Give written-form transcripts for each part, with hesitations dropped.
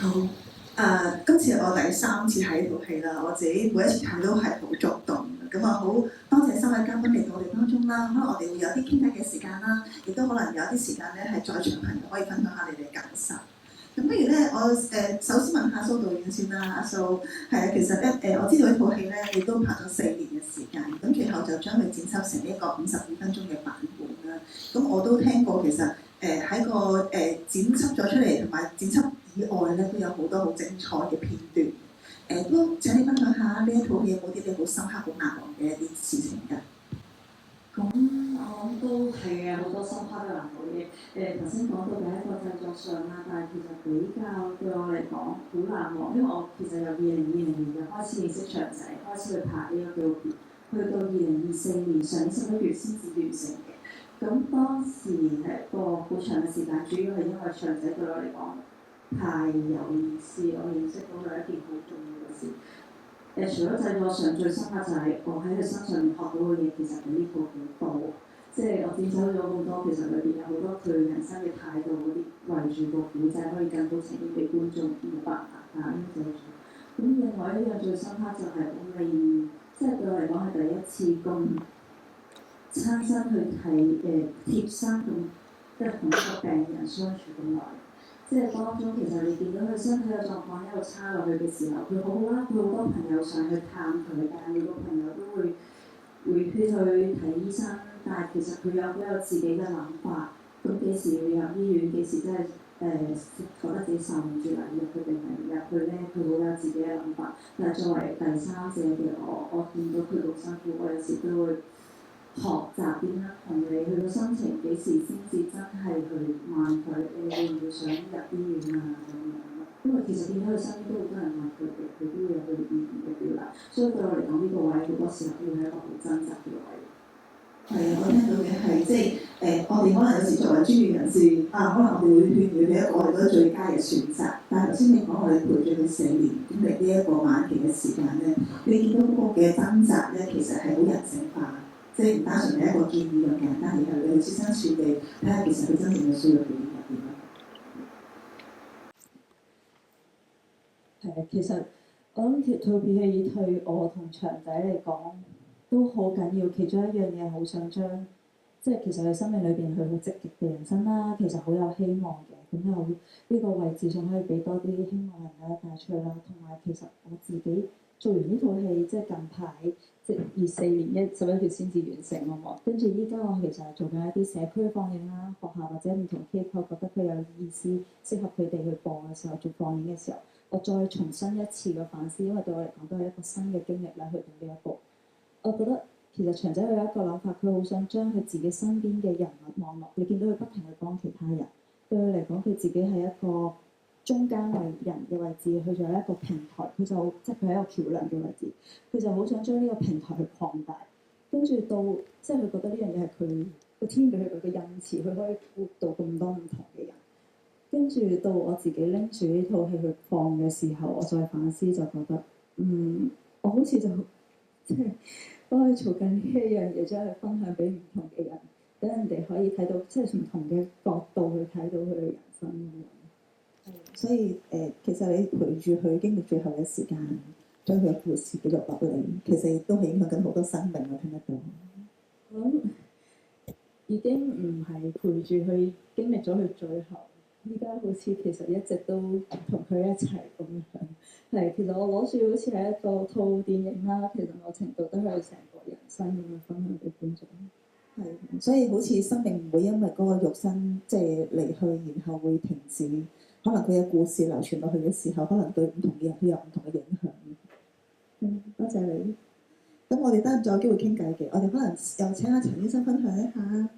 好，今次我第3次睇呢套戲啦，我自己每一次睇都係好觸動嘅。咁啊，好多謝3位嘉賓嚟到我哋當中啦。可能我哋會有啲傾偈嘅時間啦，亦都可能有啲時間咧係在場朋友可以分享下你哋嘅感受。咁不如咧，我首先問下蘇導演先啦。阿蘇係啊，其實咧我知道呢套戲咧你都拍咗4年嘅時間，咁其後就將佢剪輯成一個52分鐘嘅版本啦。咁我都聽過，其實喺個剪輯咗出嚟同埋剪輯以外咧，都有好多好精彩嘅片段。都請你分享下呢一套戲有冇啲你好深刻、好難忘嘅一啲事情㗎？咁我諗都係嘅，好多深刻嘅難忘嘅。頭先講到第一個製作上啦，但係其實比較對我嚟講好難忘，因為我其實由2020年就開始認識祥仔，開始去拍呢一個紀錄片，去到2024年上年11月先至完成嘅。咁當時係一個好長嘅時間，主要係因為祥仔對我嚟講太有意思，我認識到佢一件好重要嘅事。除咗製作上最深刻就係我喺佢身上面學到嘅嘢，其實比呢套好多。即係我剪走咗咁多，其實裏邊有好多佢人生嘅態度嗰啲圍住個古仔，可以更好呈現俾觀眾冇辦法啊呢種。咁另外一樣最深刻就係我未，即係對我嚟講係第一次咁親身去睇貼身咁，即係同一個病人相處咁耐。即係當中其實你見到佢身體嘅狀況一路差落去嘅時候，佢好啦，佢好多朋友上去探佢，但係每個朋友都會勸佢睇醫生，但係其實佢有自己嘅諗法。咁幾時要入醫院？幾時真係覺得自己受唔住啦？入去定係唔入去咧？佢好有自己嘅諗法。但係作為第三者嘅我見到佢好辛苦，我有時都會學習點樣同你佢個心情幾時先至真係去問佢，你會唔會想入醫院啊咁樣？因為其實見到佢身邊都好多人問佢嘅，佢都會有佢意見嘅表達。所以對我嚟講，呢個位好多時候都會係一個好掙扎嘅位。係啊，我聽到嘅係即係我哋可能有時作為專業人士可能我哋會勸佢哋一個我哋覺得最佳嘅選擇。但係頭先你講我哋陪住佢4年經歷呢一個晚期嘅時間咧，你見到嗰個嘅掙扎咧，其實係好人性化。即係唔單純係一個建議咁簡單，而係你去設身處地睇下其實佢真正嘅需要點係點樣。係啊，其實我諗套片係對我同祥仔嚟講都好緊要。其中一樣嘢好想將，即係其實佢生命裏邊佢好積極嘅人生啦，其實好有希望嘅。咁又呢個位置上可以俾多啲希望人家帶出去啦。同埋其實我自己做完呢套戲，即係近排。即係24年11月先至完成啊嘛，跟住依家我其實係做緊一啲社區放映啦，學校或者唔同機構覺得佢有意思，適合佢哋去播嘅時候做放映嘅時候，我再重新一次嘅反思，因為對我嚟講都係一個新嘅經歷啦，去到呢一步。我覺得其實祥仔佢有一個諗法，佢好想將佢自己身邊嘅人物網絡，你見到佢不停去幫其他人，對佢嚟講佢自己係一個中間為人嘅位置，佢就係一個平台，佢就即係佢係一個橋梁嘅位置，佢就好想將呢個平台去擴大，跟住到即係佢覺得呢樣嘢係佢個天俾佢嘅恩賜，佢可以活到咁多唔同嘅人。跟住到我自己拎住呢套戲去放嘅時候，我再反思就覺得，我好似就即係都可以做緊呢一樣嘢，將佢分享俾唔同嘅人，等人哋可以睇到即係唔同嘅角度去睇到佢嘅人生咁樣。所以其實你陪住佢經歷最後嘅時間，將佢嘅故事記錄落嚟，其實亦都係影響緊好多生命。我聽得到。我諗已經唔係陪住佢經歷咗佢最後，依家好似其實一直都同佢一齊咁樣。係，其實我攞住好似係一個套電影啦，其實某程度都係成個人生咁樣分享俾觀眾。係，所以好似生命唔會因為嗰個肉身即係離去，然後會停止。可能佢嘅故事流傳落去嘅時候，可能對唔同嘅人都有唔同嘅影響。多謝你。咁我哋等陣再有機會傾偈嘅，我哋可能又請阿陳醫生分享一下。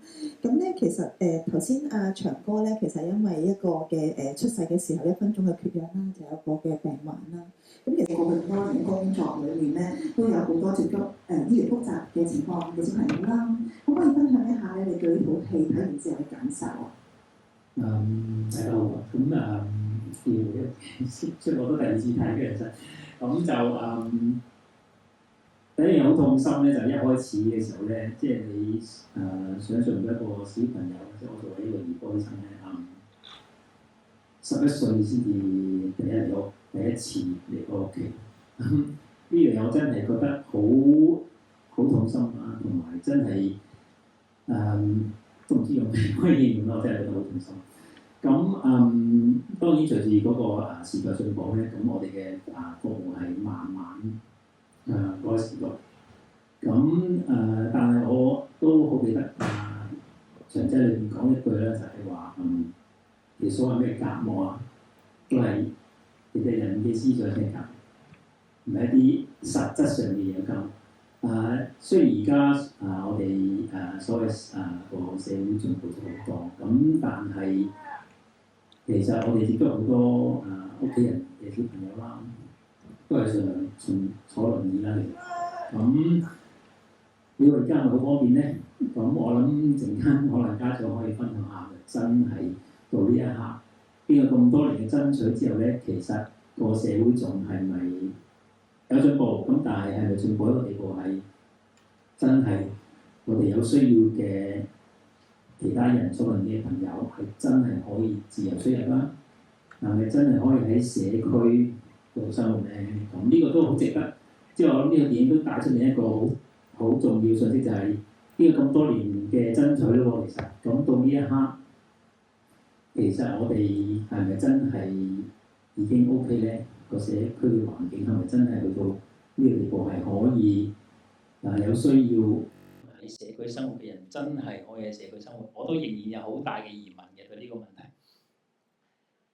咁咧其實頭先阿長哥咧，其實因為一個嘅出世嘅時候1分鐘嘅缺氧啦，就有個嘅病患啦。咁其實過去咁多年工作裏面咧，都有好多接觸醫療複雜嘅情況嘅小朋友啦。可唔可以分享一下咧？你對呢套戲睇完之後嘅感受啊？大家好啊！咁即係我都第2次睇嘅，其實咁就第一樣好痛心咧，就一開始嘅時候咧，即係你想象到一個小朋友，即係我作為呢個兒科醫生咧， 11歲先至第一次嚟過屋企。呢樣嘢我真係覺得好痛心啊，同埋真係都唔知用咩可以形容，我真係覺得好痛心。咁當然隨住嗰個時代進步咧，咁我哋嘅服務係慢慢改善咗。咁但係我都好記得長者裏面講一句咧，就係話其實所謂咩隔膜啊，都係其實人嘅思想嘅隔，唔係一啲實質上嘅嘢隔。雖然而家我哋所謂個社會進步咗好多，咁但係其實我哋亦都有好多屋企人嘅小朋友啦，都係上坐輪椅啦。咁你話而家係咪好方便咧？咁我諗陣間可能家長可以分享下，真係到呢一刻，經過咁多年嘅爭取之後咧，其實個社會仲係咪有進步？咁但係係咪進步一個地步係真係我哋有需要嘅其他人所謂嘅朋友係真係可以自由出入啦？係咪真係可以喺社區度生活咧？咁呢個都好值得。即係我諗呢個電影都帶出嚟一個好重要信息，就係呢個咁多年嘅爭取咯。其實咁到呢一刻，其實我哋係咪真係已經 OK 咧？個社區嘅環境係咪真係去到呢個地步係可以有需要喺社區生活嘅人真係可以喺社區生活？我都仍然有好大嘅疑問嘅對呢個問題。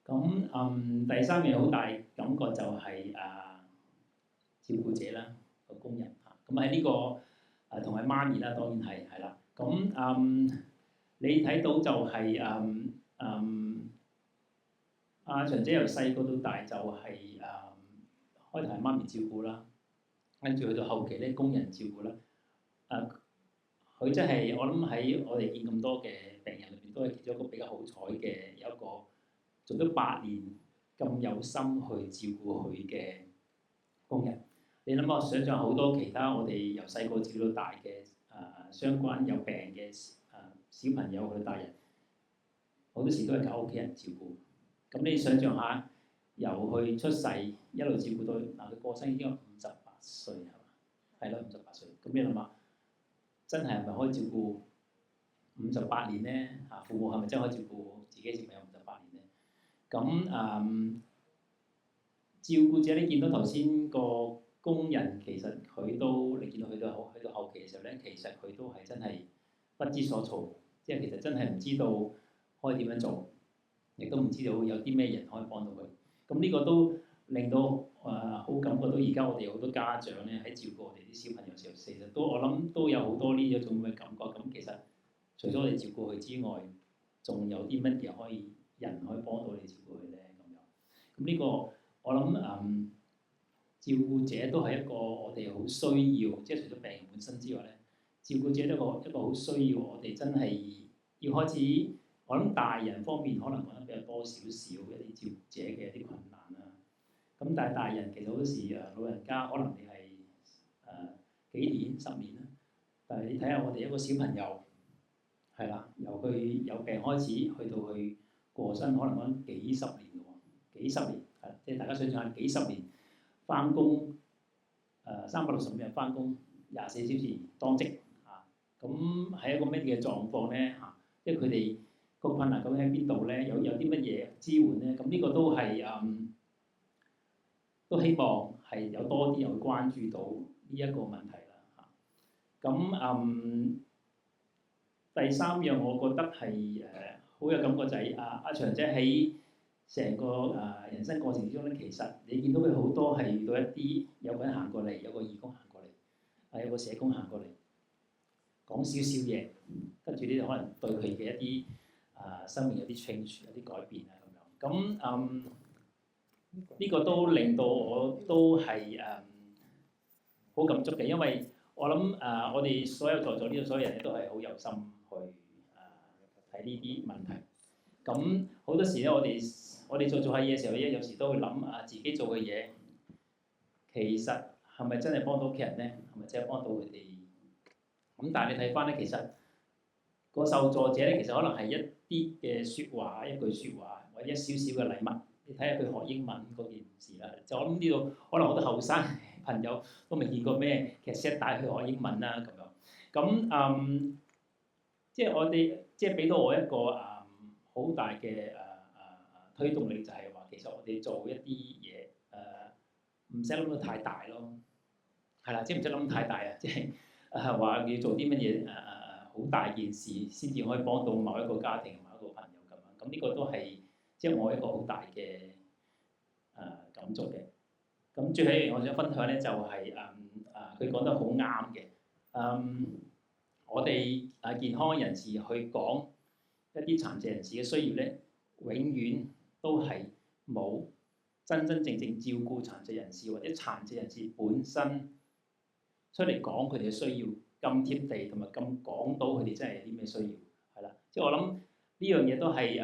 咁第三樣好大感覺就係照顧者啦，個工人嚇。咁喺呢個同埋媽咪啦，當然係啦。咁你睇到就係長者由細個到大就係開頭係媽咪照顧啦，跟住去到後期咧工人照顧啦。佢真係我諗喺我哋見咁多嘅病人裏邊，都係其中一個比較好彩嘅，有一個做咗8年咁有心去照顧佢嘅工人。你諗下，想象好多其他我哋由細個照到大嘅相關有病嘅小朋友去大人，好多時都係靠屋企人照顧。咁你想象下，由佢出世一路照顧到佢過身已經58歲係嘛？係咯，58歲。咁你諗下，真係咪可以照顧58年咧？父母係咪真係可以照顧自己小朋友58年咧？咁照顧者，你見到頭先個工人其實佢都，你見到去到後期嘅時候咧，其實佢都係真係不知所措，即係其實真係唔知道可以點樣做，亦都唔知道有啲咩人可以幫到佢。咁呢個都令到好感覺到而家我哋好多家長咧喺照顧我哋啲小朋友時候，其實都我諗都有好多呢一種嘅感覺。咁其實除咗我哋照顧佢之外，仲有啲乜嘢人可以幫到你照顧佢咧？咁呢個我諗照顧者都係一個我哋好需要，即係除咗病人本身之外咧，照顧者都一個好需要我哋真係要開始。我諗大人方面可能講得比較多少少一啲照顧者嘅一啲困難啦。咁但係大人其實好多時老人家可能你係幾年10年啦，但係你睇下我哋一個小朋友係啦，由佢有病開始去到佢過身，可能講幾十年嘅喎，幾十年係即係大家想象下幾十年翻工365日翻工24小時當值咁係一個乜嘢狀況咧嚇？即係佢哋個困難究竟喺邊度咧？有啲乜嘢支援咧？咁呢個都係都希望係有多啲人去關注到呢一個問題啦嚇。咁第三樣我覺得係好有感覺就係阿長姐喺成個人生過程之中咧，其實你見到佢好多係遇到一啲有個人行過嚟，有個義工行過嚟，有個社工行過嚟講少少嘢，跟住呢就可能對佢嘅一啲生命有啲 change 有啲改變啊咁樣。咁呢個都令到我都係好感觸嘅，因為我諗我哋所有在座呢度所有人咧都係好有心去睇呢啲問題。咁好多時咧，我哋做下嘢嘅時候咧，有時都會諗自己做嘅嘢，其實係咪真係幫到屋企人咧？係咪真係幫到佢哋？咁但係你睇翻咧，其實個受助者咧，其實可能係一啲嘅説話，一句説話或者一少少嘅禮物。你睇下佢學英文嗰件事啦。就我諗呢度可能好多後生朋友都未見過咩，其實 set 帶佢學英文啦咁樣。咁即係我哋即係俾到我一個好大嘅推動力，就係話其實我哋做一啲嘢唔使諗到太大咯，係啦，即係唔使諗太大啊，即係話要做啲乜嘢好大件事先至可以幫到某一個家庭、某一個朋友咁樣。咁呢個都係即係我一個好大嘅感觸嘅。咁最後一樣我想分享咧，就係佢講得好啱嘅。我哋健康人士去講一啲殘疾人士嘅需要咧，永遠都係冇真真正正照顧殘疾人士或者殘疾人士本身出嚟講佢哋嘅需要咁貼地，同埋咁講到佢哋真係有啲咩需要，係啦。即係我諗呢樣嘢都係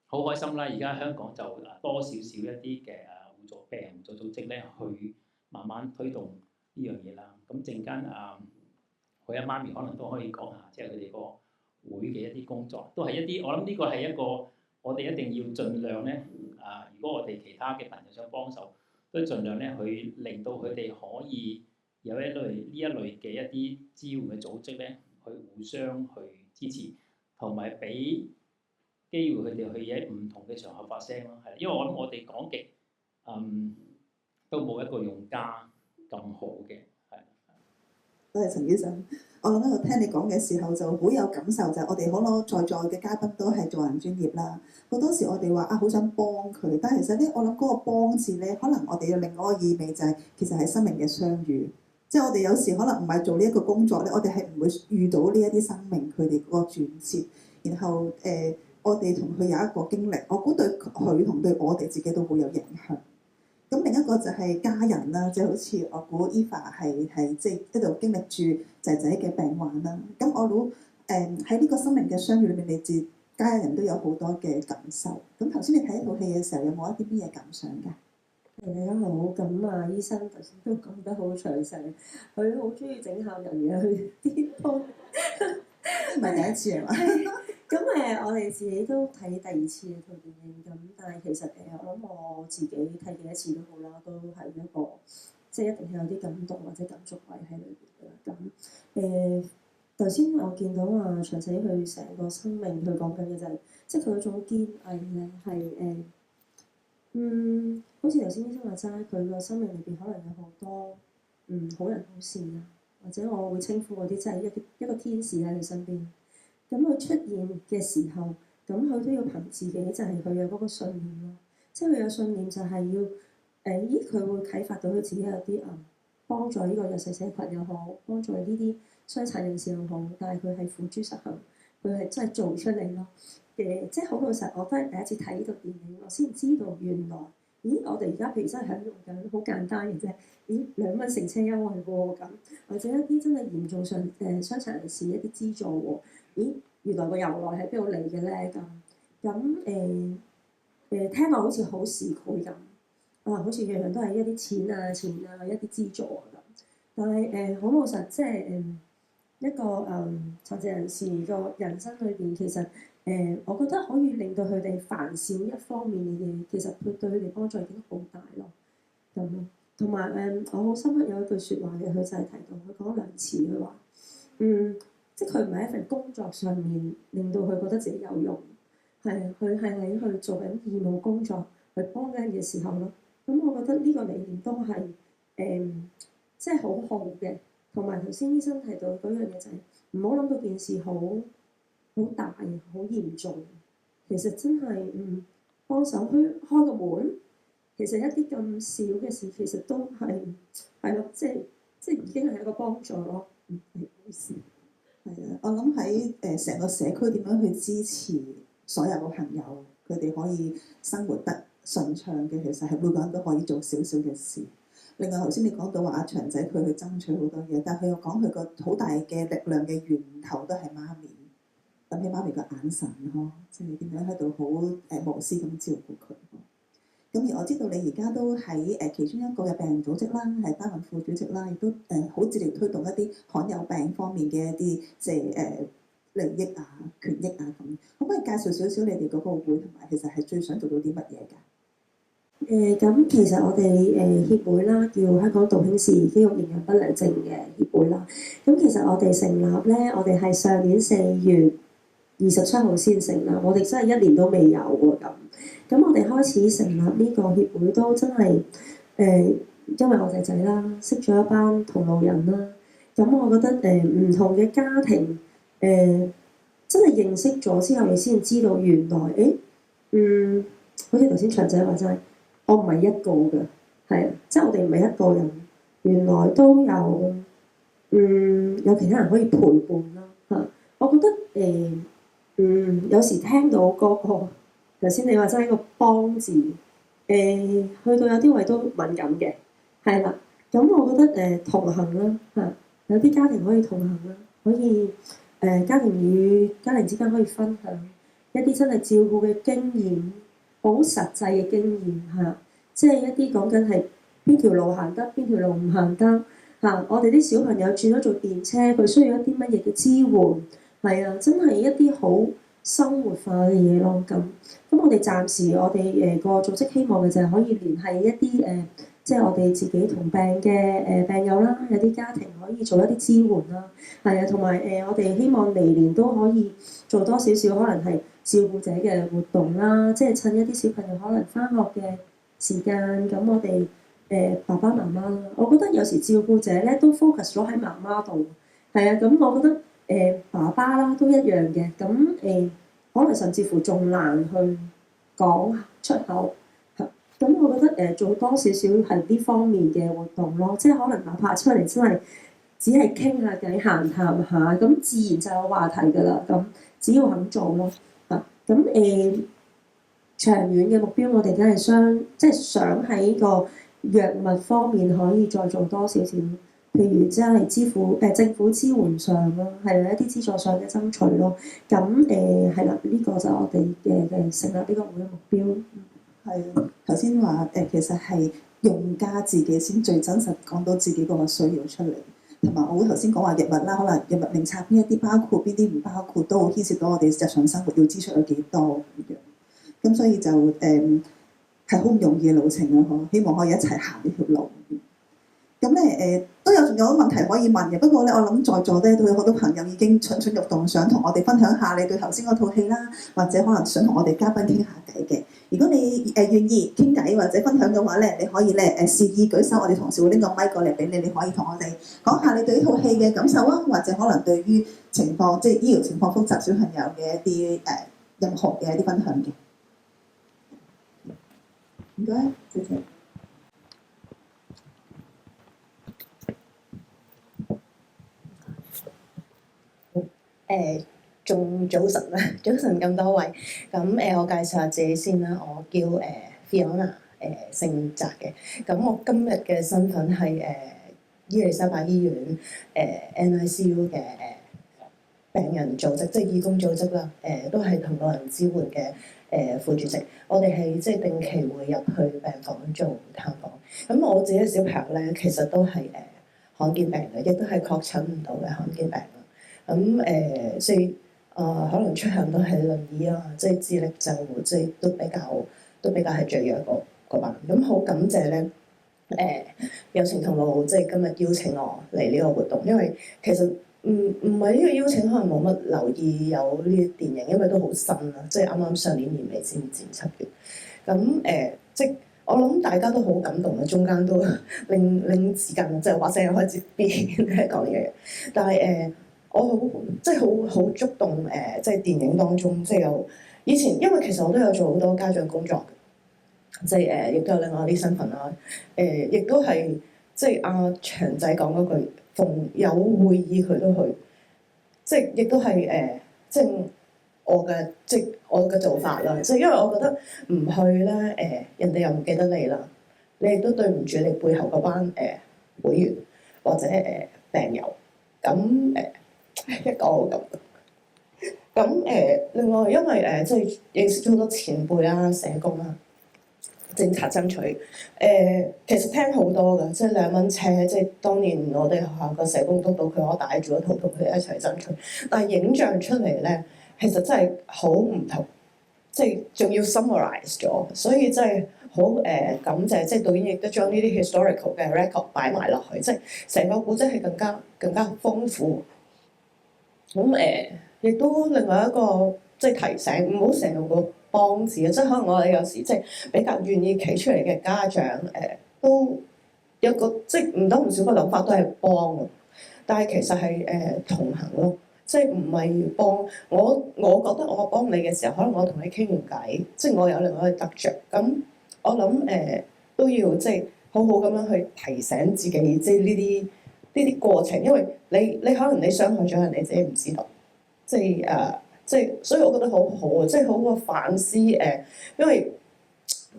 好開心啦！而家香港就多少少一啲嘅病人互助組織咧，去慢慢推動呢樣嘢啦。咁陣間佢阿媽咪可能都可以講下，即係佢哋個會嘅一啲工作，都係一啲我諗呢個係一個我哋一定要盡量咧如果我哋其他嘅朋友想幫手，都盡量咧去令到佢哋可以有呢一類嘅一啲支援嘅組織咧，去互相去支持，同埋俾機會佢哋去喺唔同嘅場合發聲咯。係，因為我諗我哋講極都冇一個用家咁好嘅。多謝陳醫生。我諗喺度聽你講嘅時候就好有感受，就係我哋可能在座嘅嘉賓都係做人專業啦。好多時我哋話好想幫佢，但係其實咧，我諗嗰個幫字咧，可能我哋有另外一個意味就係其實係生命嘅相遇。即係我哋有時可能唔係做呢一個工作咧，我哋係唔會遇到呢一啲生命佢哋嗰個轉折，然後我哋同佢有一個經歷，我估對佢同對我哋自己都好有影響。咁另一個就係家人啦，即係好似我估 Eva 係即係一路經歷住仔仔嘅病患啦。咁我估喺呢個生命嘅相遇裏面，你自家人都有好多嘅感受。咁頭先你睇一套戲嘅時候，有冇一啲咩嘢感想㗎？大家好，咁醫生頭先都講得好詳細，佢好中意整下人嘅，佢啲波唔係第一次係嘛？咁我哋自己都睇第二次嘅套電影，咁但係其實我諗我自己睇幾多次都好啦，都係一個即係一定係有啲感動或者感觸位喺裏邊嘅。咁頭先我見到長仔佢成個生命佢講緊嘅就係，即係佢嗰種堅毅咧係好似頭先醫生話齋，佢個生命裏邊可能有好多好人好善啊，或者我會稱呼嗰啲真係一個天使喺佢身邊。咁佢出現嘅時候，咁佢都要憑自己，就係佢有嗰個信念咯。即係佢有信念就係要佢會啟發到佢自己有啲幫助呢個弱勢社群又好，幫助呢啲傷殘人士又好，但係佢係付諸實行，佢係真係做出嚟咯。即係好老實，我都係第一次睇呢套電影，我先知道原來，我哋而家譬如真係喺用緊好簡單嘅啫，2蚊乘車優惠喎咁，或者一啲真係嚴重傷殘人士一啲資助喎，原來個由來喺邊度嚟嘅咧咁聽落好似好市儈咁，好似樣樣都係一啲錢啊一啲資助咁，但係好老實，即係一個殘疾人士個人生裏邊，其實我覺得可以令到佢哋煩少一方面嘅嘢，其實佢對佢哋幫助已經好大咯。咁同埋我好深刻有一句説話嘅，佢就係提到佢講兩次，佢話即係佢唔係一份工作上面令到佢覺得自己有用，係佢係喺去做緊義務工作去幫緊人嘅時候咯。咁我覺得呢個理念都係即係好好嘅。同埋頭先醫生提到嗰樣嘢就係唔好諗到件事好大好嚴重，其實真係幫手開個門，其實一啲咁少嘅事其實都係咯，即係已經係一個幫助咯。冇事。係啊，我諗喺成個社區點樣去支持所有嘅朋友，佢哋可以生活得順暢嘅，其實係每個人都可以做少少嘅事。另外頭先你講到話阿長仔佢去爭取好多嘢，但係佢又講佢個好大嘅力量嘅源頭都係媽咪，諗起媽咪個眼神呵，即係點樣喺度好無私咁照顧佢。咁而我知道你而家都喺其中一個嘅病人組織啦，係擔任副主席啦，亦都好致力推動一啲罕有病方面嘅一啲即係利益啊、權益啊咁。可唔可以介紹少少你哋嗰個會同埋其實係最想做到啲乜嘢㗎？咁其實我哋協會啦，叫香港道興氏肌肉營養不良症嘅協會啦。咁其實我哋成立咧，我哋係上年4月27號先成立，我哋真係1年都未有喎咁。咁我哋開始成立呢個協會都真係因為我仔仔啦，識咗一班同路人啦。咁我覺得唔同嘅家庭真係認識咗之後，你先知道原來好似頭先長仔話齋。我唔係一個嘅，係啊，即係我哋唔係一個人，原來都有有其他人可以陪伴啦嚇。我覺得有時聽到嗰個頭先你話真係一個幫字，去到有啲位都敏感嘅，係啦。咁我覺得同行啦嚇，有啲家庭可以同行啦，可以家庭與家庭之間可以分享一啲真係照顧嘅經驗。好實際嘅經驗嚇，即係一啲講緊係邊條路行得，邊條路唔行得嚇。我哋啲小朋友轉咗做電車，佢需要一啲乜嘢嘅支援？係啊，真係一啲好生活化嘅嘢咯。咁我哋暫時我哋個組織希望嘅就係可以聯繫一啲即係我哋自己同病嘅病友啦，有啲家庭可以做一啲支援啦。係啊，同埋我哋希望嚟年都可以做多少少，可能係照顧者嘅活動啦，即係趁一啲小朋友可能返學嘅時間，咁我哋爸爸媽媽啦，我覺得有時照顧者咧都 focus 咗喺媽媽度，係啊，咁我覺得爸爸啦都一樣嘅，咁可能甚至乎仲難去講出口，咁我覺得做多少少係呢方面嘅活動咯，即係可能哪怕出嚟真係只係傾下偈、閒談下，咁自然就有話題㗎啦，咁只要肯做咯。咁長遠嘅目標，我哋梗係想喺個藥物方面可以再做多少少，譬如即係政府支援上咯，係一啲資助上嘅爭取咯。咁係啦，呢個就係我哋嘅成立呢個會嘅目標。係頭先話其實係用家自己先最真實講到自己嗰個需要出嚟。同埋我頭先講話藥物啦，可能藥物名冊邊一啲包括，邊啲唔包括，都好牽涉到我哋日常生活要支出有幾多咁樣。咁所以就係好唔容易嘅路程啊！希望可以一齊行呢條路。咁咧仲有啲問題可以問嘅，不過咧我諗在座咧都有好多朋友已經蠢蠢欲動，想同我哋分享下你對頭先嗰套戲啦，或者可能想同我哋嘉賓傾下偈嘅。如果你願意傾偈或者分享嘅話咧，你可以咧示意舉手，我哋同事會拎個麥過嚟俾你，你可以同我哋講下你對呢套戲嘅感受啊，或者可能對於情況即係醫療情況複雜小朋友嘅一啲任何嘅一啲分享嘅。唔該，謝謝。仲早晨啦，早晨咁多位。咁我介紹下自己先啦，我叫Fiona，姓澤嘅。咁我今日嘅身份係伊利沙伯醫院NICU 嘅病人組織，即係義工組織啦。都係同老人支援嘅副主席。我哋係即係定期會入去病房做探訪。咁我自己嘅小朋友咧，其實都係罕見病嘅，亦都係確診唔到嘅罕見病啦。咁即係可能出行都係輪椅啊，即係智力就即係都比較係最弱嗰班。咁好感謝咧有情同路即係今日邀請我嚟呢個活動，因為其實唔係呢個邀請，可能冇乜留意有呢啲電影，因為都好新啦，即係啱啱上年年尾先至7月。咁即係我諗大家都好感動嘅，中間都拎紙巾，即係話聲開始變講呢樣嘢，但係我好觸動即係電影當中，即係有以前，因為其實我都有做好多家長工作，即係亦都有另外啲身份啦。亦都係即係阿長仔講嗰句，逢有會議佢都去，即係亦都係即係我嘅做法啦。即係因為我覺得唔去咧，人哋又唔記得你啦，你亦都對唔住你背後嗰班會員或者病友，咁一個好感動。咁另外因為即係認識咗好多前輩啦、社工啦，政策爭取。其實聽好多㗎，即係2蚊車，即係當年我哋學校個社工督導佢，我帶住一套同佢哋一齊爭取。但係影像出嚟咧，其實真係好唔同，即係仲要 summarize 咗，所以真係好感謝，即係導演亦都將呢啲 historical 嘅 record 擺埋落去，即係成個古仔係更加豐富。咁亦都另外一個即係提醒，唔好成日個幫字啊！即係可能我哋有時即係比較願意企出嚟嘅家長，都有個即係唔多唔少個諗法都係幫嘅，但係其實係同行咯，即係唔係幫我。我覺得我幫你嘅時候，可能我同你傾完偈，即係我有另外一個得着。咁我諗都要即係好好咁樣去提醒自己，即係呢啲過程，因為你可能你傷害咗人，你自己唔知道，即係所以我覺得好好啊，即係好個反思因為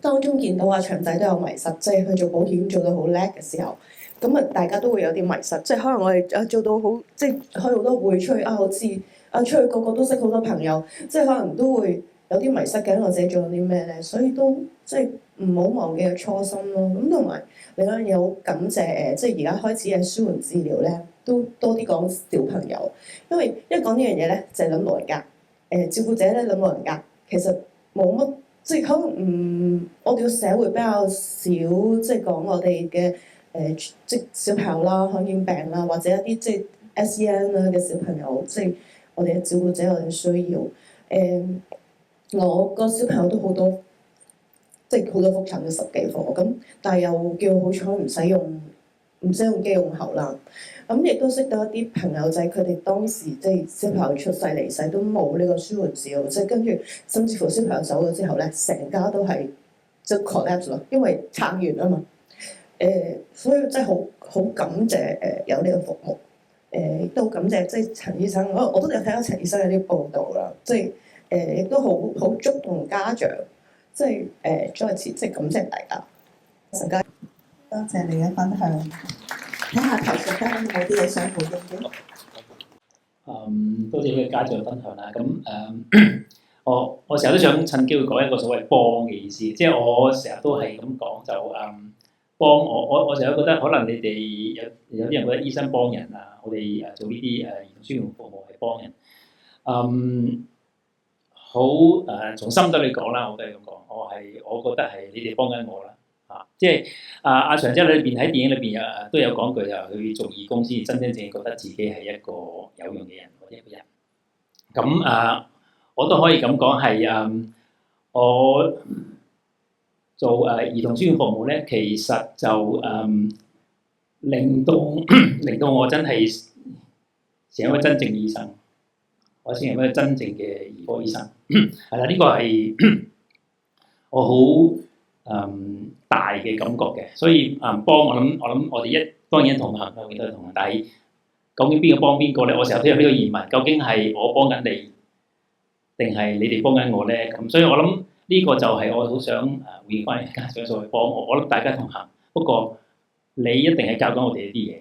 當中見到阿長仔都有迷失，即係佢做保險做到好叻嘅時候，咁啊大家都會有啲迷失，即係可能我哋做到好，即係開好多會出去好似出去個個都識好多朋友，即係可能都會有啲迷失嘅，我自己做咗啲咩咧，所以都即係唔好忘記個初心咯。咁同埋另外一樣嘢好感謝即係而家開始嘅舒緩治療咧，都多啲講小朋友，因為一講呢樣嘢咧就係諗老人家，照顧者咧諗老人家，其實冇乜，即係可能我哋個社會比較少即係講我哋嘅即係小朋友啦、罕見病啦，或者一啲即係 SEN 啦嘅小朋友，即係我哋嘅照顧者，我哋需要我個小朋友都好多，即係好多覆診嘅10幾科咁，但係又叫好彩唔使用機用喉啦。咁亦都識到一啲朋友仔，佢哋當時即係小朋友出世離世都冇呢個舒緩治療，即係跟住甚至乎小朋友走咗之後咧，成家都係即係 collapse 咯，因為撐完啊嘛。所以真係好感謝有呢個服務。亦都好感謝即係陳醫生，我都有睇到陳醫生有啲報道啦，即係亦都好觸動家長，即係再次即係感謝大家。陳家，多謝你嘅分享。睇下台上嘉賓有冇啲嘢想回應嘅？多謝呢個家長分享啦。我成日都想趁機會講一個所謂幫嘅意思，即係我成日都係咁講就幫我成日都覺得可能你哋有啲人覺得醫生幫人啊，我哋做呢啲兒童舒緩服務係幫人。從心底裏講啦，我都係咁講，我覺得係你哋幫緊我啦。即係阿長仔裏邊喺電影裏邊都有講句就係佢做義工先真正覺得自己係一個有用嘅人或者一個人。咁我都可以咁講係我做兒童舒緩服務咧，其實就令到我真係成為真正嘅醫生，我先係一個真正嘅兒科醫生。係啦，呢個係我好大嘅感覺嘅，所以幫我諗我哋當然同行，當然都同行，但係究竟邊個幫邊個咧？我成日都有呢個疑問，究竟係我幫緊你，定係你哋幫緊我咧？咁所以我諗呢個就係我好想回應翻家長所謂幫我。我諗大家同行，不過你一定係教緊我哋一啲嘢，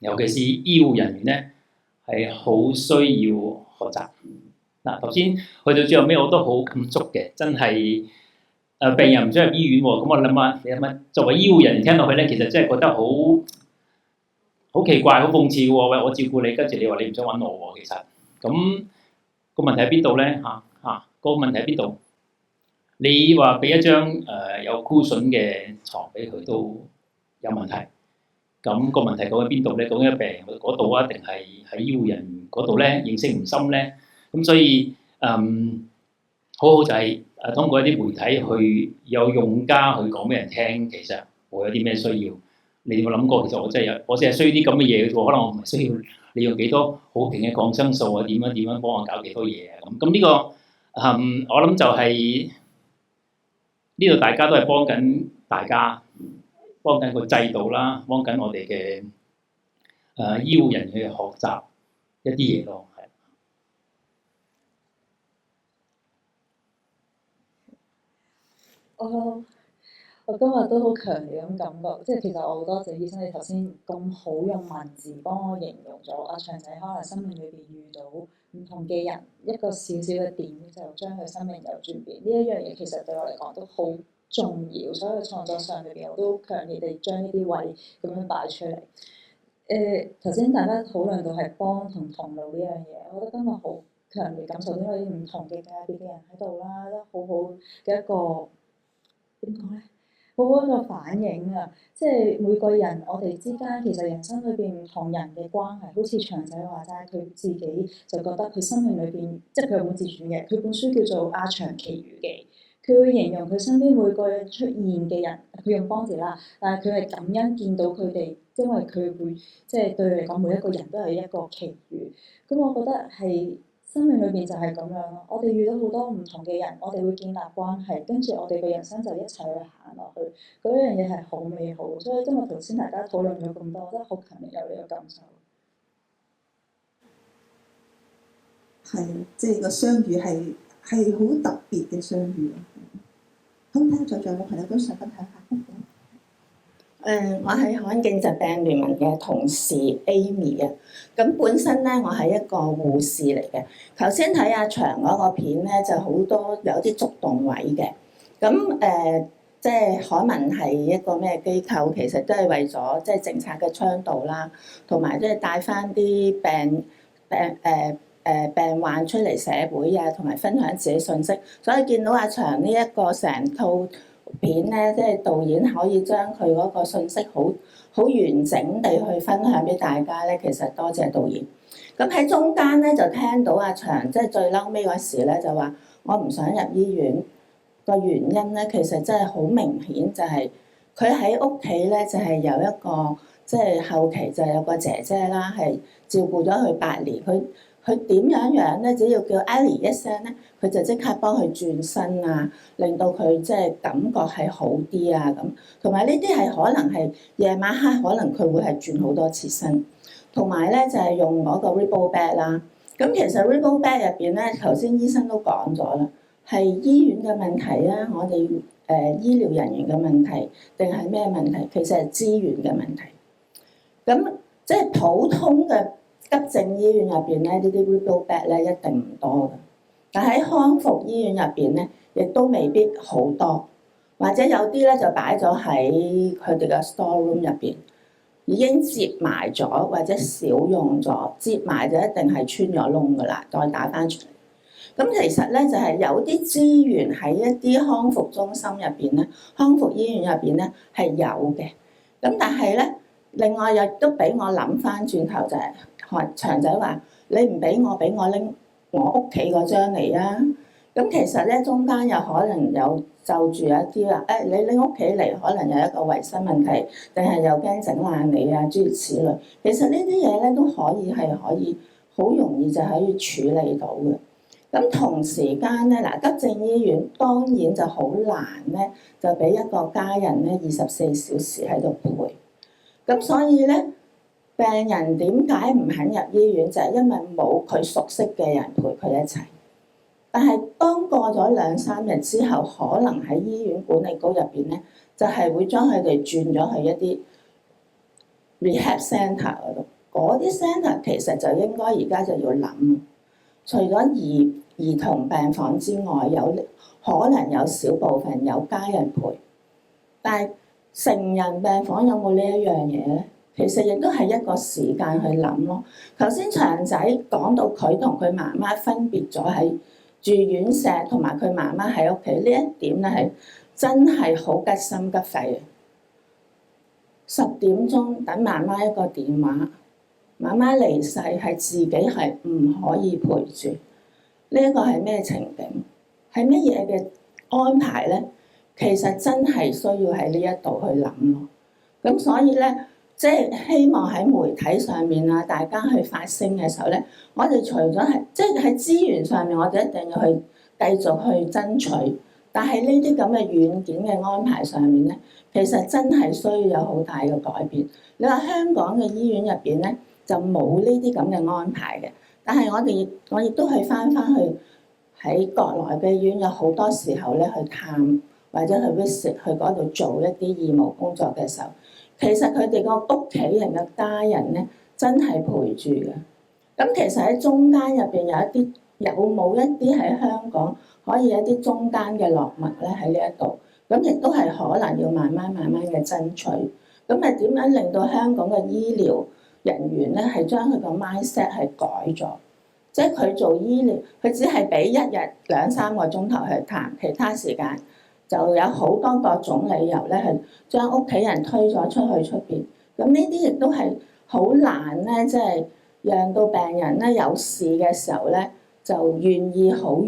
尤其是醫護人員咧係好需要學習。嗱，頭先去到最後尾我都好感觸嘅，真係。病人唔想入醫院喎，咁我諗下，你諗下，作為醫護人員聽落去咧，其實真係覺得好奇怪、好諷刺嘅喎。喂，我照顧你，跟住你話你唔想揾我喎，其實咁個問題喺邊度咧？個問題喺邊度？你話俾一張有 cushion 嘅床俾佢都有問題，咁個問題究竟喺邊度咧？究竟喺病人嗰度啊，定係喺醫護人員嗰度咧？認識唔深咧？咁所以好就係通過一啲媒體去有用家去講俾人聽，其實我有啲咩需要，你有冇諗過？其實我真係需要啲咁嘅嘢嘅啫，可能我唔係需要你用幾多好勁嘅抗生素啊，點樣幫我搞幾多嘢啊咁。呢個我諗就係呢度大家都係幫緊大家，幫緊個制度啦，幫緊我哋嘅醫護人員去學習一啲嘢咯。我今日都好強烈咁感覺，即係其實我好多謝醫生，你頭先咁好用文字幫我形容咗阿長仔可能生命裏邊遇到唔同嘅人，一個小小嘅點就將佢生命有轉變。呢一樣嘢其實對我嚟講都好重要，所以創作上裏邊我都強烈地將呢啲位咁樣擺出嚟。頭先大家討論到係幫同同路呢樣嘢，我覺得今日好強烈感受到有啲唔同嘅界別嘅人喺度啦，都好好嘅一個點講咧，好好一個反應啊！即係每個人我哋之間其實人生裏邊唔同人嘅關係，好似長仔話齋，佢自己就覺得佢生命裏邊，即係佢有本自傳嘅，佢本書叫做《阿長奇遇記》。佢會形容佢身邊每個出現嘅人，佢用幫字啦，但係佢係感恩見到佢哋，因為佢會即係對佢嚟講，每一個人都係一個奇遇。咁我覺得係生命裏邊就係咁樣咯。我哋遇到好多唔同嘅人，我哋會建立關係，跟住我哋嘅人生就一齊去行落去。嗰樣嘢係好美好，所以今日頭先大家討論咗咁多，我覺得好強烈有呢個感受。係，即係個相遇係好特別嘅相遇咯。好，睇下在座嘅朋友都想分享下。我係罕見疾病聯盟嘅同事 Amy 啊。咁本身咧，我係一個護士嚟嘅。頭先睇阿長嗰個片咧，就好多有啲觸動位嘅。咁即係可能係一個咩機構，其實都係為咗即係政策嘅倡導啦，同埋即係帶翻啲病患出嚟社會啊，同埋分享自己信息。所以見到阿長呢一個成套片咧，即係導演可以將佢嗰個信息好完整地去分享俾大家咧，其實多謝導演。咁喺中間咧就聽到阿長即係最嬲尾嗰時咧就話我唔想入醫院，個原因咧其實真係好明顯，就係佢喺屋企咧就係有一個即係後期就有個姐姐啦，係照顧咗佢8年。佢點樣咧？只要叫 Ellie 一聲咧，佢就即刻幫佢轉身啊，令到佢即係感覺係好啲啊咁。同埋呢啲係可能係夜晚黑，可能佢會係轉好多次身。同埋咧就係用嗰個 Ripple Bag 啦。咁其實 Ripple Bag 入邊咧，頭先醫生都講咗啦，係醫院嘅問題啊，我哋醫療人員嘅問題，定係咩問題？其實係資源嘅問題。咁即係普通嘅急症醫院入邊咧，呢啲 Ripple Bag 咧一定唔多嘅。但喺康復醫院入邊咧，亦都未必好多，或者有啲咧就擺咗喺佢哋嘅 store room 入邊，已經摺埋咗或者少用咗，摺埋就一定係穿咗窿噶啦，再打翻出嚟。咁其實咧就係有啲資源喺一啲康復中心入邊咧，康復醫院入邊咧係有嘅。咁但係咧，另外亦都俾我諗翻轉頭就係。長仔話：你唔俾我拎我屋企嗰張嚟啊！咁其實咧，中間有可能有就住一啲話，你拎屋企嚟，可能有一個衞生問題，定係又驚整爛你啊，諸如此類。其實呢啲嘢咧都可以好容易就可以處理到嘅。咁同時間咧，急症醫院當然就好難咧，就俾一個家人咧24小時喺度陪。咁所以咧。病人點解唔肯入醫院？就係因為冇佢熟悉嘅人陪佢一齊。但係當過咗2-3日之後，可能喺醫院管理局入邊咧，就係會將佢哋轉咗去一啲 rehab centre 嗰度。嗰啲 centre 其實就應該而家就要諗，除咗兒童病房之外，可能有少部分有家人陪，但係成人病房有冇呢一樣嘢咧？其實亦都係一個時間去諗咯。頭先長仔講到佢同佢媽媽分別咗喺住院舍，同埋佢媽媽喺屋企，呢一點咧係真係好吉心吉肺。10點鐘等媽媽一個電話，媽媽離世係自己係唔可以陪住。呢一個係咩情景？係乜嘢嘅安排咧？其實真係需要喺呢一度去諗咯。咁所以咧。即係希望喺媒體上面啊，大家去發聲嘅時候咧，我哋除咗係即係喺資源上面，我哋一定要去繼續去爭取。但係呢啲咁嘅軟件嘅安排上面咧，其實真係需要有好大嘅改變。你話香港嘅醫院入邊咧就冇呢啲咁嘅安排嘅，但係我亦都去翻去喺國內嘅醫院，有好多時候咧去探或者去 visit 去嗰度做一啲義務工作嘅時候。其實佢哋個屋企人嘅家人咧，真係陪住嘅。咁其實喺中間入邊有冇一啲喺香港可以有一啲中間嘅落墨咧喺呢一度？咁亦都係可能要慢慢嘅爭取。咁係點樣令到香港嘅醫療人員咧係將佢個 mindset 係改咗？即係佢做醫療，佢只係俾一日2-3個鐘頭去談，其他時間就有好多各種理由咧，係將屋企人推咗出去出邊。咁呢啲亦都係好難咧，即係讓到病人咧有事嘅時候咧，就願意好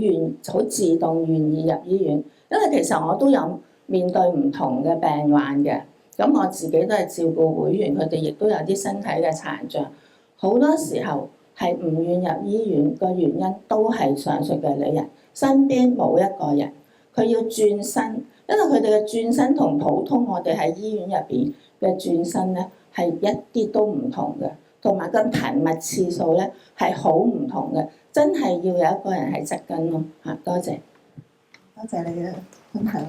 自動願意入醫院。因為其實我都有面對唔同嘅病患嘅，咁我自己都係照顧會員，佢哋亦都有啲身體嘅殘障，好多時候係唔願入醫院個原因都係上述嘅理由，身邊冇一個人，佢要轉身，因為佢哋嘅轉身同普通我哋喺醫院入邊嘅轉身咧係一啲都唔同嘅，同埋個頻密次數咧係好唔同嘅，真係要有一個人喺側跟咯嚇。多謝，多謝你嘅分享。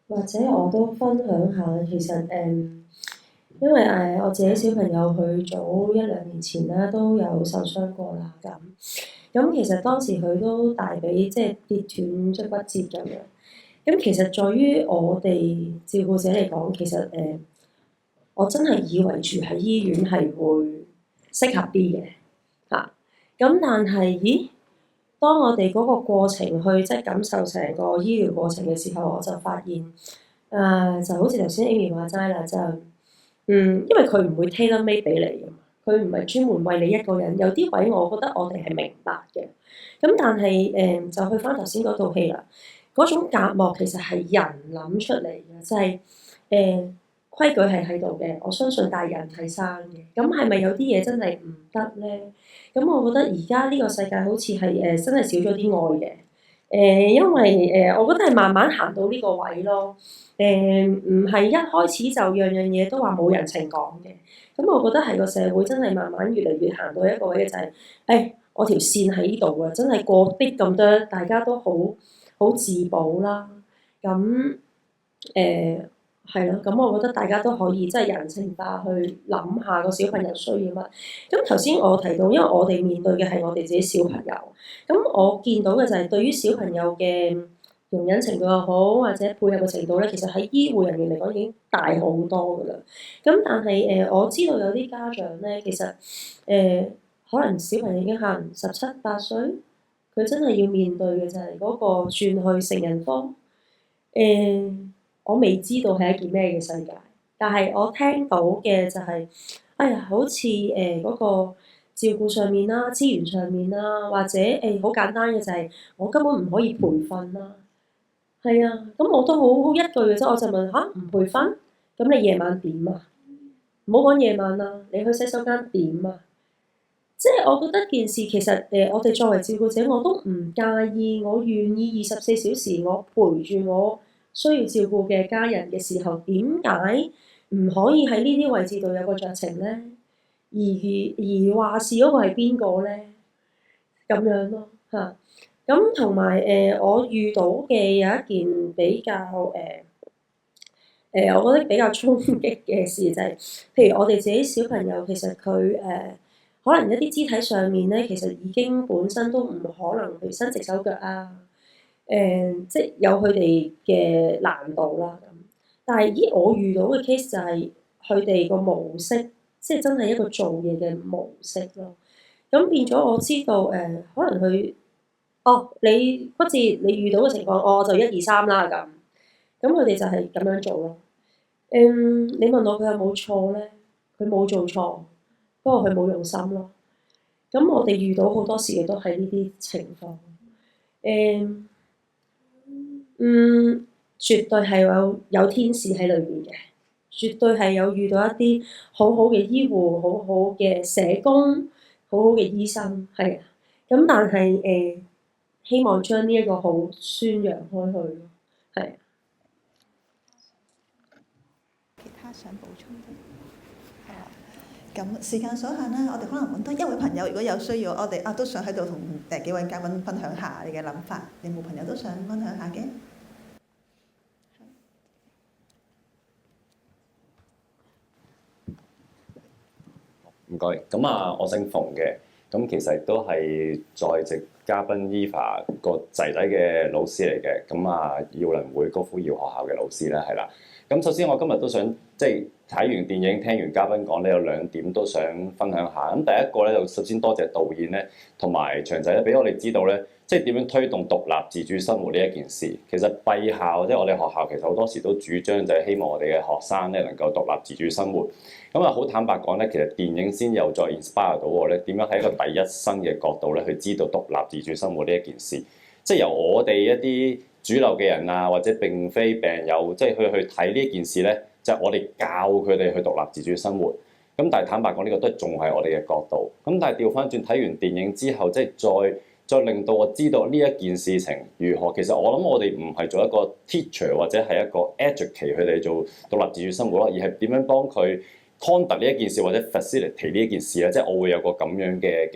或者我都分享下，其實因為我自己小朋友佢早1-2年前啦都有受傷過啦，咁其實當時佢都大髀即係跌斷咗骨折咁樣。咁其實在於我哋照顧者嚟講，其實我真係以為住喺醫院係會適合啲嘅嚇。咁但係，咦？當我哋嗰個過程去即係感受成個醫療過程嘅時候，我就發現就好似頭先 Amy 話齋啦，就因為佢唔會 tailor made 俾你㗎嘛，佢唔係專門為你一個人。有啲位我覺得我哋係明白嘅，咁但係就去翻頭先嗰套戲啦，嗰種隔膜其實係人諗出嚟嘅，就係規矩係喺度嘅，我相信大人係生嘅。咁係咪有啲嘢真係唔得咧？咁我覺得而家呢個世界好似係真係少咗啲愛嘅。因為我覺得係慢慢行到呢個位咯。唔係一開始就樣樣嘢都話冇人情講嘅。咁我覺得係個社會真係慢慢越嚟越行到一個位嘅就係，我條線喺呢度啊，真係過啲咁多，大家都好自保啦。咁係咯，咁我覺得大家都可以即係人性化去諗下個小朋友需要乜。咁頭先我提到，因為我哋面對嘅係我哋自己小朋友，咁我見到嘅就係對於小朋友嘅容忍程度又好，或者配合嘅程度咧，其實喺醫護人員嚟講已經大好多噶啦。咁但係我知道有啲家長咧，其實可能小朋友已經行17、18歲，佢真係要面對嘅就係嗰個轉去成人科。我未知道係一件咩嘅世界，但係我聽到嘅就係，好似嗰個照顧上面啦、資源上面啦，或者好簡單嘅就係我根本唔可以培訓啦。係啊，咁我都好一句嘅啫，我就問唔培訓，咁你夜晚點啊？唔好講夜晚啦，你去洗手間點啊？即係我覺得件事其實我哋作為照顧者，我都唔介意，我願意24小時我陪住我需要照顧嘅家人嘅時候，點解唔可以喺呢啲位置度有個酌情咧？而話事嗰個係邊個咧？咁樣咯嚇。咁同埋我遇到嘅有一件比較我覺得比較衝擊嘅事就係，譬如我哋自己小朋友，其實佢可能一啲肢體上面咧，其實已經本身都唔可能去伸直手腳啊。即係有佢哋嘅難度啦咁，但係我遇到嘅 case 就係佢哋個模式，即係真係一個做嘢嘅模式咯。咁變咗我知道可能佢你骨折你遇到嘅情況，我就1、2、3啦咁。咁佢哋就係咁樣做咯。你問我佢有冇錯咧？佢冇做錯，不過佢冇用心咯。咁我哋遇到好多時都係呢啲情況。絕對係有天使喺裏邊嘅，絕對係有遇到一啲好好嘅醫護、好好嘅社工、好好嘅醫生，係啊。咁但係希望將呢一個好宣揚開去咯，係啊。其他想補充嘅？係啊。咁時間所限啦，我哋可能揾多一位朋友，如果有需要，我哋都想喺度同幾位嘉賓分享下你嘅諗法。有冇朋友都想分享下嘅？唔該，咁我姓馮嘅，咁其實亦都係在席嘉賓 Eva 個仔仔嘅老師嚟嘅，咁啊耀能會高福耀學校嘅老師啦，係啦。咁首先我今日都想即係睇完電影、聽完嘉賓講咧，有兩點都想分享下。咁第一個咧就首先多謝導演咧同埋祥仔咧，俾我哋知道咧，即係點樣推動獨立自主生活呢一件事。其實閉校即係我哋學校其實好多時都主張就係希望我哋嘅學生咧能夠獨立自主生活。咁啊好坦白講咧，其實電影先有再 inspire 到我咧，點樣喺一個第一身嘅角度咧去知道獨立自主生活呢一件事。即係由我哋一啲主流嘅人啊，或者並非病友，即係去睇呢件事咧，就係我哋教佢哋去獨立自主生活。咁但係坦白講，呢個都仲係我哋嘅角度。咁但係調翻轉睇完電影之後，即係再令到我知道呢一件事情如何。其實我諗我哋唔係做一個 teacher 或者係一個 educate 佢哋做獨立自主生活咯，而係點樣幫佢 conduct 呢一件事或者 facilitate 呢一件事咧。即係我會有個咁樣嘅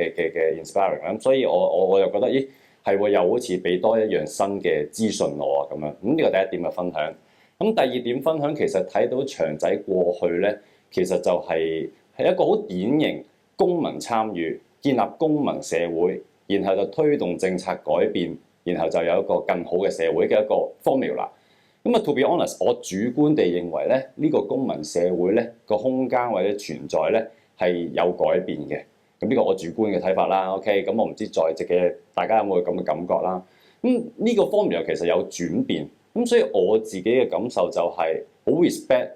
inspiring 咁，所以我又覺得咦係喎，又好似俾多一樣新嘅資訊我啊咁樣。咁呢個第一點嘅分享。咁第二點分享，其實睇到祥仔過去咧，其實就係一個好典型公民參與、建立公民社會，然後就推動政策改變，然後就有一個更好嘅社會嘅一個 formula。咁啊，to be honest，我主觀地認為咧，呢個公民社會咧個空間或者存在咧係有改變嘅。咁呢個我主觀嘅睇法啦。OK，咁我唔知在席嘅大家有冇咁嘅感覺啦。咁呢個 formula 其實有轉變。咁所以我自己嘅感受就係好 respect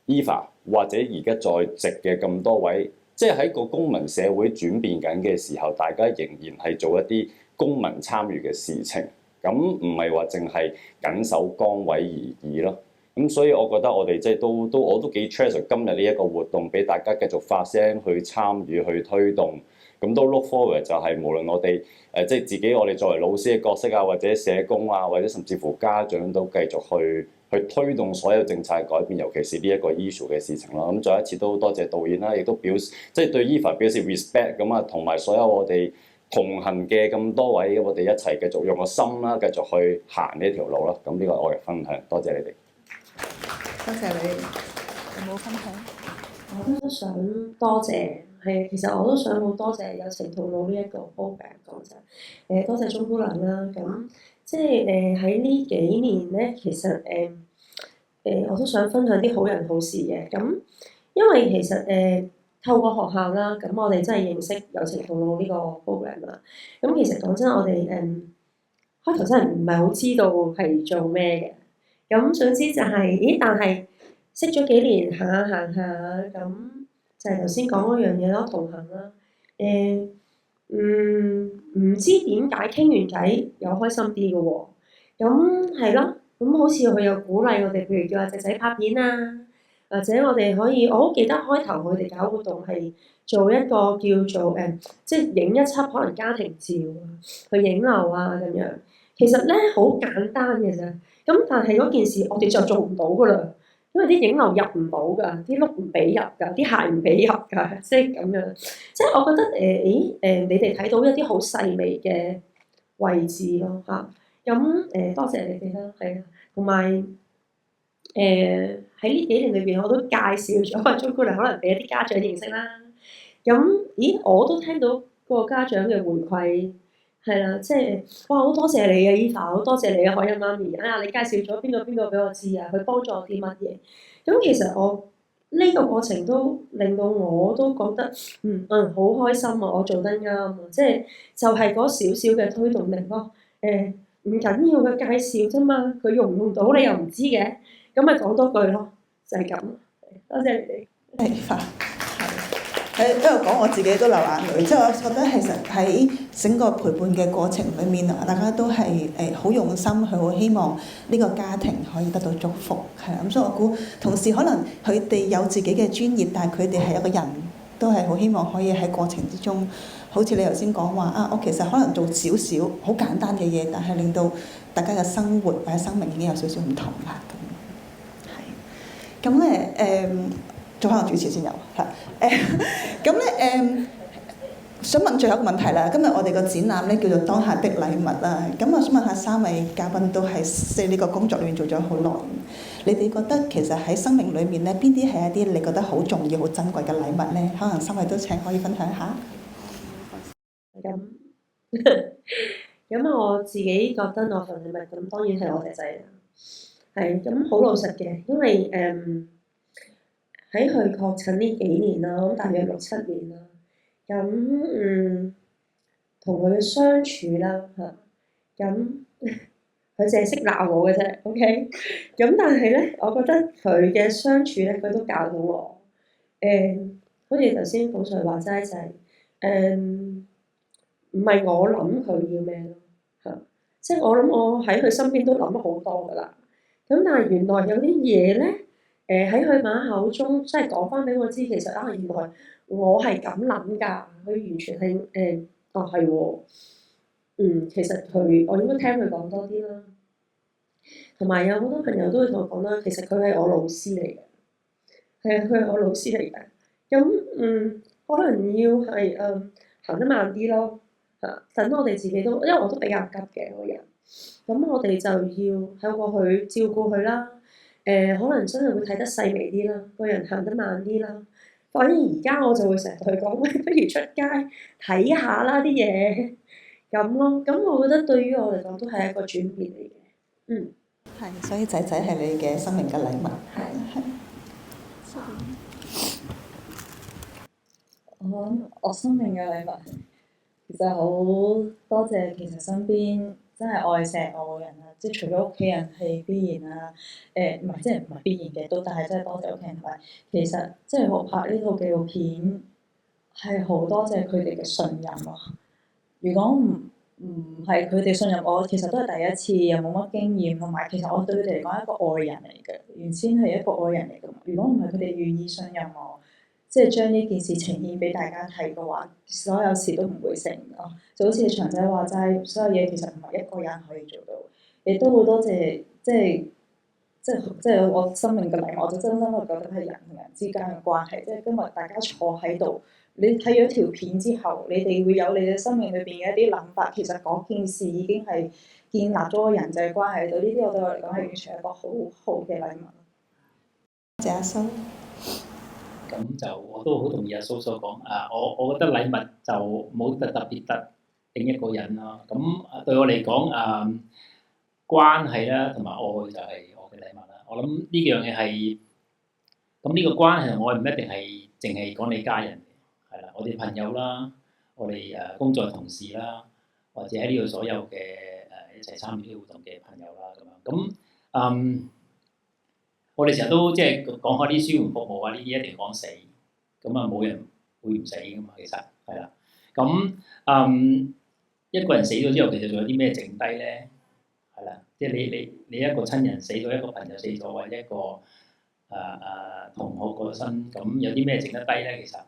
Eva 或者而家在席嘅咁多位，即係喺個公民社會轉變緊嘅時候，大家仍然係做一啲公民參與嘅事情，咁唔係話淨係緊守崗位而已咯。咁所以我覺得我哋即係我都幾 treasure 今日呢一個活動，俾大家繼續發聲去參與去推動。咁都 look forward 就係無論我哋即係自己我哋作為老師嘅角色啊，或者社工啊，或者甚至乎家長都繼續去推動所有政策嘅改變，尤其是呢一個 issue 嘅事情啦。咁再一次都多謝導演啦，亦都表示即係對 Eva 表示 respect 咁啊，同埋所有我哋同行嘅咁多位，我哋一齊繼續用個心啦，繼續去行呢條路啦。咁呢個係我嘅分享，多謝你哋。多謝你，有冇分享？我都想多謝。係，其實我都想好多謝有情同路呢一個 program 講真，多謝鍾姑娘啦。咁即係喺呢幾年咧，其實我都想分享啲好人好事嘅。咁因為其實透過學校啦，咁我哋真係認識有情同路呢個 program 啦。咁其實講真，我哋開頭真係唔係好知道係做咩嘅。咁總之就係，咦？但係識咗幾年，行下咁。就係頭先講嗰樣嘢咯，同行啦。唔知點解傾完偈又開心啲嘅喎。咁係咯，咁好似佢又鼓勵我哋，譬如叫阿仔仔拍片啊，或者我哋可以，我好記得開頭佢哋搞活動係做一個叫做即係影一輯可能家庭照啊，去影樓啊咁樣。其實咧好簡單嘅啫，咁但係嗰件事我哋就做唔到噶啦。因為啲影樓入唔到㗎，啲碌唔俾入㗎，啲鞋唔俾入㗎，即係咁樣。即係我覺得你哋睇到一啲好細微嘅位置咯嚇。咁多謝你哋啦，係啊。同埋喺呢幾年裏邊，我都介紹咗阿鍾姑娘，可能俾一啲家長認識啦。咁我都聽到個家長嘅回饋。係啦，即係哇！好多謝你嘅 Eva，好多謝你嘅海欣媽咪啊！你介紹咗邊個俾我知啊？佢幫助我啲乜嘢？咁其實我呢個過程都令到我都覺得好開心啊！我做得啱啊！即係就係嗰少少嘅推動力咯。唔緊要嘅介紹啫嘛，佢用唔用到你又唔知嘅，咁咪講多句咯，就係咁。多謝你哋。Eva。喺一路講我自己都流眼淚，即係我覺得其實喺整個陪伴嘅過程裏面啊，大家都係好用心，佢好希望呢個家庭可以得到祝福，係啊，咁所以我估同時可能佢哋有自己嘅專業，但係佢哋係一個人，都係好希望可以喺過程之中，好似你頭先講話啊，我其實可能做少少好簡單嘅嘢，但係令到大家嘅生活或者生命已經有少少唔同啦，咁係，咁咧做下個主持先有，係咁咧想問最後一個問題啦。今日我哋個展覽咧叫做當下的禮物啦。咁我想問下三位嘉賓都係喺呢個工作裏面做咗好耐，你哋覺得其實喺生命裏面咧邊啲係一啲你覺得好重要、好珍貴嘅禮物咧？可能三位都請可以分享下。咁我自己覺得我份禮物咁當然係我仔仔啦，係咁好老實嘅，因為喺佢確診呢幾年啦，咁大約6、7年啦，咁同佢相處啦嚇，咁佢淨係識鬧我嘅啫，OK，咁但係咧，我覺得佢嘅相處咧，佢都教到我，好似頭先寶瑞話齋就係唔係我諗佢要咩咯嚇，即係我諗我喺佢身邊都諗好多噶啦。咁但係原來有啲嘢咧，喺佢把口中即係講翻俾我知，其實原來我係咁諗㗎。佢完全係係喎，其實我應該聽佢講多啲啦。同埋有好多朋友都會同我講啦，其實佢係我老師嚟嘅，係啊，佢係我老師嚟嘅。咁可能要係行得慢啲咯。等我哋自己都，因為我都比較急嘅個人，咁我哋就要透過佢照顧佢啦。可能真係會睇得細微啲啦，個人行得慢啲啦。反而而家我就會成日同佢講，喂，不如出街睇下啦啲嘢咁咯。咁我覺得對於我嚟講都係一個轉變嚟嘅。係，所以仔仔係你嘅生命嘅禮物。係。我生命嘅禮物。其實好多謝，其實身邊真係愛錫我嘅人啦，即係除咗屋企人係必然啦，唔係即係唔係必然嘅，都但係真係多謝屋企人同埋，其實即係我拍呢套紀錄片係好多謝佢哋嘅信任咯。如果唔係佢哋信任我，其實都係第一次，又冇乜經驗，同埋其實我對佢哋嚟講係一個愛人嚟嘅，原先係一個愛人嚟嘅。如果唔係佢哋願意信任我，即係將呢件事呈現俾大家睇嘅話，所有事都唔會成咯。就好似長仔話齋，所有嘢其實唔係一個人可以做到。亦都好多謝，即係我生命嘅禮物，我就真心覺得係人同人之間嘅關係。即係今日大家坐喺度，你睇咗條片之後，你哋會有你嘅生命裏邊嘅一啲諗法。其實嗰件事已經係建立咗個人際關係喺度。呢啲我對我嚟講係完全係一個好好嘅禮物。謝阿蘇。咁就我都好同意阿蘇所講，我覺得禮物就冇特別特定一個人咯。咁對我嚟講，關係啦同埋愛就係我嘅禮物啦。我諗呢樣嘢係，咁呢個關係同愛唔一定係淨係講你家人，係啦，我哋朋友啦，我哋工作同事啦，或者喺呢度所有嘅一齊參與呢啲活動嘅朋友啦，咁樣咁我哋成日都即係講開啲紓緩服務啊，呢啲一定講死，咁冇人會唔死噶嘛，其實係啦。咁一個人死咗之後，其實仲有啲咩剩低咧？係啦，即係你一個親人死咗，一個朋友死咗，或者一個同學過身，咁有啲咩剩得低咧？其實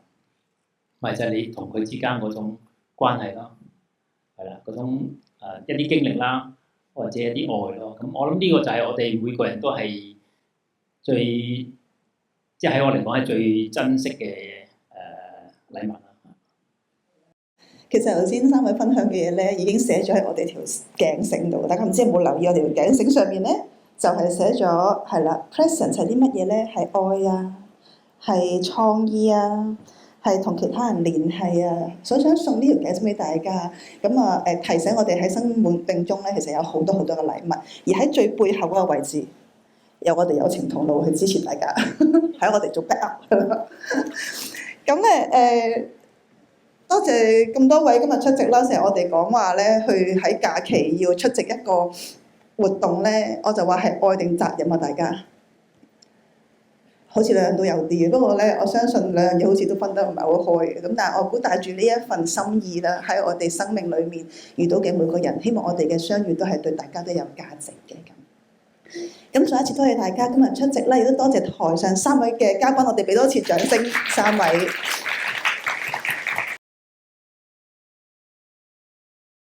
咪就係你同佢之間嗰種關係咯，係啦，嗰種一啲經歷啦，或者一啲愛咯。咁我諗呢個就係我哋每個人都係。最即係喺我嚟講係最珍惜嘅禮物啦。其實頭先3位分享嘅嘢咧，已經寫咗喺我哋條頸繩度。大家唔知有冇留意我哋條頸繩上面咧，就係寫咗係啦 ，presence 係啲乜嘢咧？係愛啊，係創意啊，係同其他人聯繫啊。所以想送呢條頸繩俾大家，咁提醒我哋喺生命中咧，其實有好多好多嘅禮物，而喺最背後嗰個位置。有我哋友情同路去支持大家，喺我哋做 backup。咁咧多謝咁多位今日出席啦。成日我哋講話咧，去喺假期要出席一個活動咧，我就話係愛定責任啊！大家好似兩樣都有啲嘅，不過咧，我相信兩樣嘢好似都分得唔係好開嘅。咁但係我估帶住呢一份心意啦，喺我哋生命裏面遇到嘅每個人，希望我哋嘅相遇都係對大家都有價值嘅咁。咁再一次多謝大家今日出席啦，亦都多謝台上3位嘅嘉賓，我哋俾多次掌聲3位。